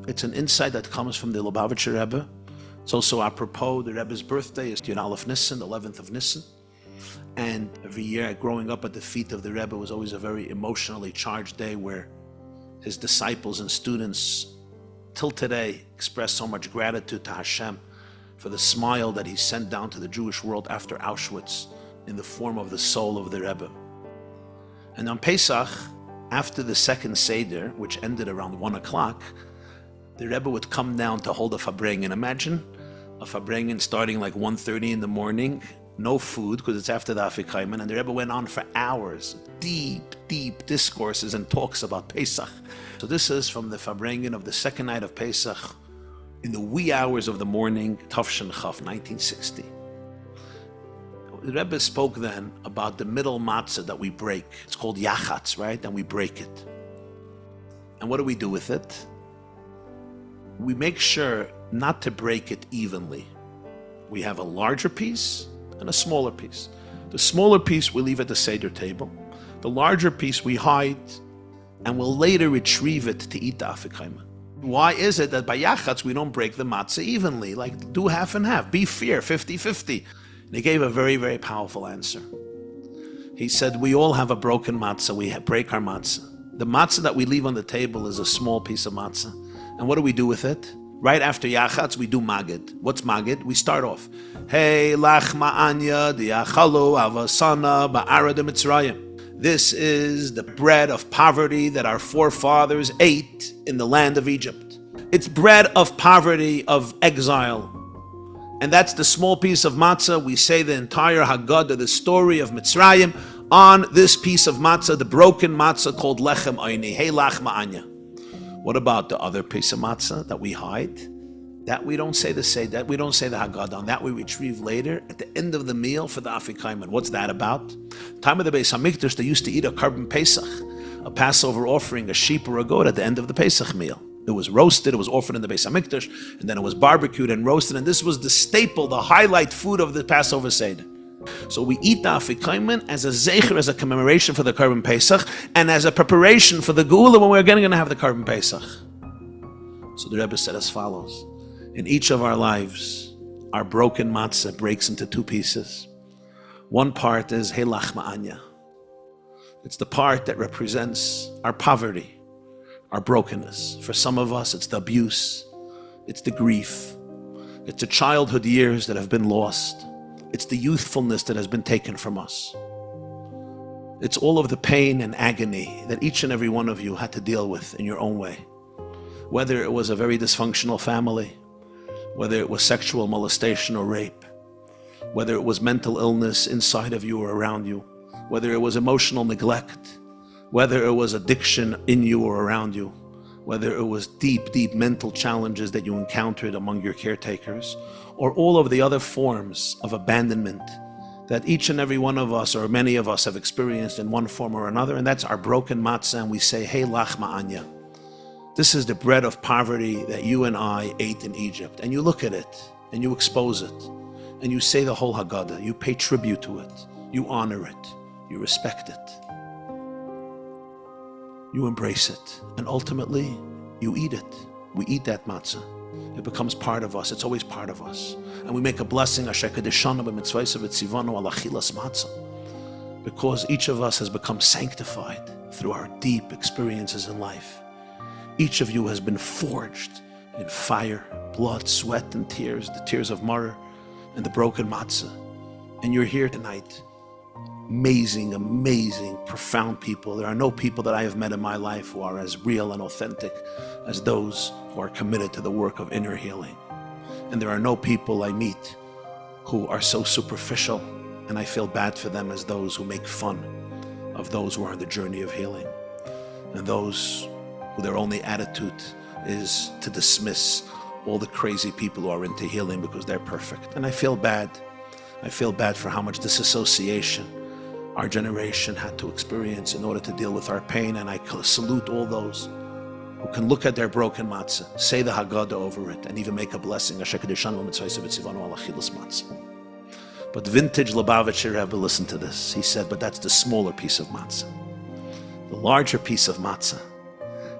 It's an insight that comes from the Lubavitcher Rebbe. It's also apropos, the Rebbe's birthday is Yud Aleph Nisan, the 11th of Nisan. And every year, growing up at the feet of the Rebbe was always a very emotionally charged day where his disciples and students, till today, express so much gratitude to Hashem for the smile that he sent down to the Jewish world after Auschwitz in the form of the soul of the Rebbe. And on Pesach, after the second Seder, which ended around 1 o'clock, the Rebbe would come down to hold a Farbrengen. Imagine a Farbrengen starting like 1:30 in the morning, no food because it's after the Afikaiman, and the Rebbe went on for hours, deep discourses and talks about Pesach. So this is from the Farbrengen of the second night of Pesach, in the wee hours of the morning, Tafshin Chaf, 1960. The Rebbe spoke then about the middle matzah that we break. It's called yachatz, right? And we break it. And what do we do with it? We make sure not to break it evenly. We have a larger piece and a smaller piece. The smaller piece we leave at the Seder table. The larger piece we hide and we'll later retrieve it to eat the Afikaiman. Why is it that by yachatz we don't break the matzah evenly? Like do half and half, be fair, 50-50. And he gave a very powerful answer. He said, we all have a broken matzah, we break our matzah. The matzah that we leave on the table is a small piece of matzah. And what do we do with it? Right after yachatz, we do magid. What's magid? We start off, Hey lach ma'anya diachalu avasana ba'ara de Mitzrayim. This is the bread of poverty that our forefathers ate in the land of Egypt. It's bread of poverty, of exile. And that's the small piece of matzah. We say the entire Haggadah, the story of Mitzrayim, on this piece of matzah, the broken matzah called lechem oini. Hey lach ma'anya. What about the other piece of matzah that we hide? That we don't say the Haggadah on. That we retrieve later at the end of the meal for the Afikaiman. What's that about? Time of the Beis Hamikdash, they used to eat a carbon Pesach, a Passover offering, a sheep or a goat at the end of the Pesach meal. It was roasted, it was offered in the Beis Hamikdash, and then it was barbecued and roasted, and this was the staple, the highlight food of the Passover Seder. So we eat the Afikaiman as a zecher, as a commemoration for the Karban Pesach, and as a preparation for the Geula when we're again going to have the Karban Pesach. So the Rebbe said as follows, in each of our lives, our broken matzah breaks into two pieces. One part is Helach Ma'anya. It's the part that represents our poverty, our brokenness. For some of us, it's the abuse, it's the grief, it's the childhood years that have been lost, it's the youthfulness that has been taken from us. It's all of the pain and agony that each and every one of you had to deal with in your own way. Whether it was a very dysfunctional family, whether it was sexual molestation or rape, whether it was mental illness inside of you or around you, whether it was emotional neglect, whether it was addiction in you or around you, whether it was deep mental challenges that you encountered among your caretakers, or all of the other forms of abandonment that each and every one of us or many of us have experienced in one form or another, and that's our broken matzah, and we say, Hey lach ma'anya. This is the bread of poverty that you and I ate in Egypt. And you look at it, and you expose it, and you say the whole Haggadah, you pay tribute to it, you honor it, you respect it, you embrace it, and ultimately, you eat it. We eat that matzah. It becomes part of us. It's always part of us. And we make a blessing, because each of us has become sanctified through our deep experiences in life. Each of you has been forged in fire, blood, sweat, and tears, the tears of martyr and the broken matzah. And you're here tonight. Amazing, profound people. There are no people that I have met in my life who are as real and authentic as those who are committed to the work of inner healing. And there are no people I meet who are so superficial, and I feel bad for them, as those who make fun of those who are on the journey of healing, and those who their only attitude is to dismiss all the crazy people who are into healing because they're perfect. And I feel bad. I feel bad for how much disassociation our generation had to experience in order to deal with our pain, and I salute all those who can look at their broken matzah, say the Haggadah over it, and even make a blessing. But vintage Lubavitcher Rebbe, listen to this. He said, but that's the smaller piece of matzah. The larger piece of matzah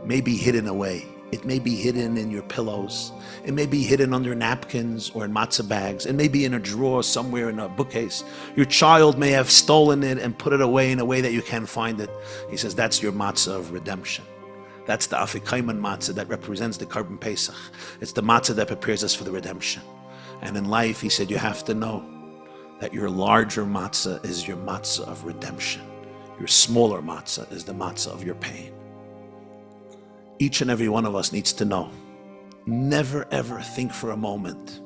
may be hidden away It may be hidden in your pillows. It may be hidden under napkins or in matzah bags. It may be in a drawer somewhere in a bookcase. Your child may have stolen it and put it away in a way that you can't find it. He says that's your matzah of redemption. That's the Afikaiman matzah that represents the Karban Pesach. It's the matzah that prepares us for the redemption. And in life, he said, you have to know that your larger matzah is your matzah of redemption. Your smaller matzah is the matzah of your pain. Each and every one of us needs to know. Never ever think for a moment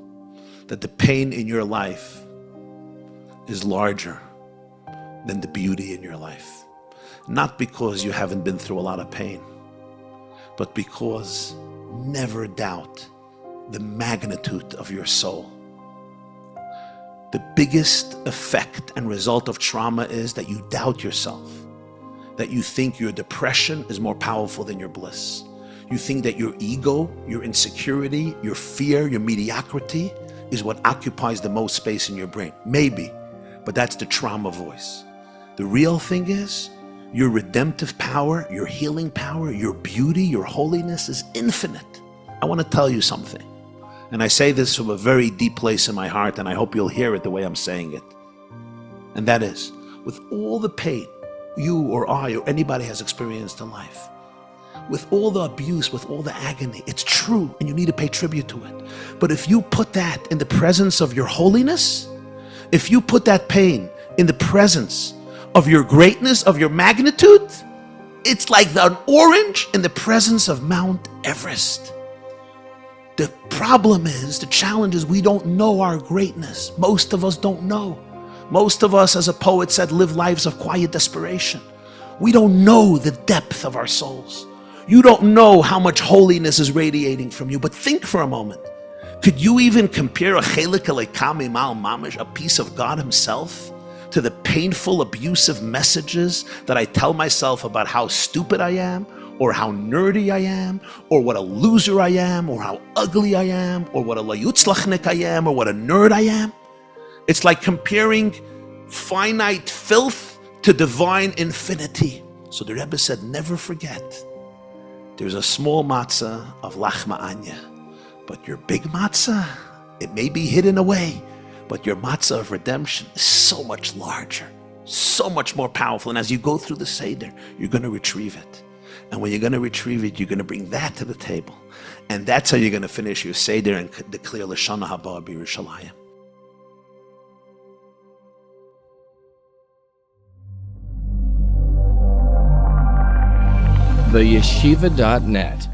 that the pain in your life is larger than the beauty in your life. Not because you haven't been through a lot of pain, but because never doubt the magnitude of your soul. The biggest effect and result of trauma is that you doubt yourself, that you think your depression is more powerful than your bliss. You think that your ego, your insecurity, your fear, your mediocrity is what occupies the most space in your brain. Maybe, but that's the trauma voice. The real thing is, your redemptive power, your healing power, your beauty, your holiness is infinite. I want to tell you something. And I say this from a very deep place in my heart, and I hope you'll hear it the way I'm saying it. And that is, with all the pain you or I or anybody has experienced in life, with all the abuse, with all the agony, it's true, and you need to pay tribute to it. But if you put that in the presence of your holiness, if you put that pain in the presence of your greatness, of your magnitude, it's like an orange in the presence of Mount Everest. The problem is, the challenge is we don't know our greatness. Most of us don't know. Most of us, as a poet said, live lives of quiet desperation. We don't know the depth of our souls. You don't know how much holiness is radiating from you, but think for a moment. Could you even compare a chelik elekami mal mamish, a piece of God himself, to the painful, abusive messages that I tell myself about how stupid I am, or how nerdy I am, or what a loser I am, or how ugly I am, or what a layutzlachnik I am, or what a nerd I am? It's like comparing finite filth to divine infinity. So the Rebbe said, never forget, there's a small matzah of lachma anya, but your big matzah, it may be hidden away, but your matzah of redemption is so much larger, so much more powerful. And as you go through the Seder, you're going to retrieve it. And when you're going to retrieve it, you're going to bring that to the table. And that's how you're going to finish your Seder and declare L'Shana Haba B'Yerushalayim. TheYeshiva.net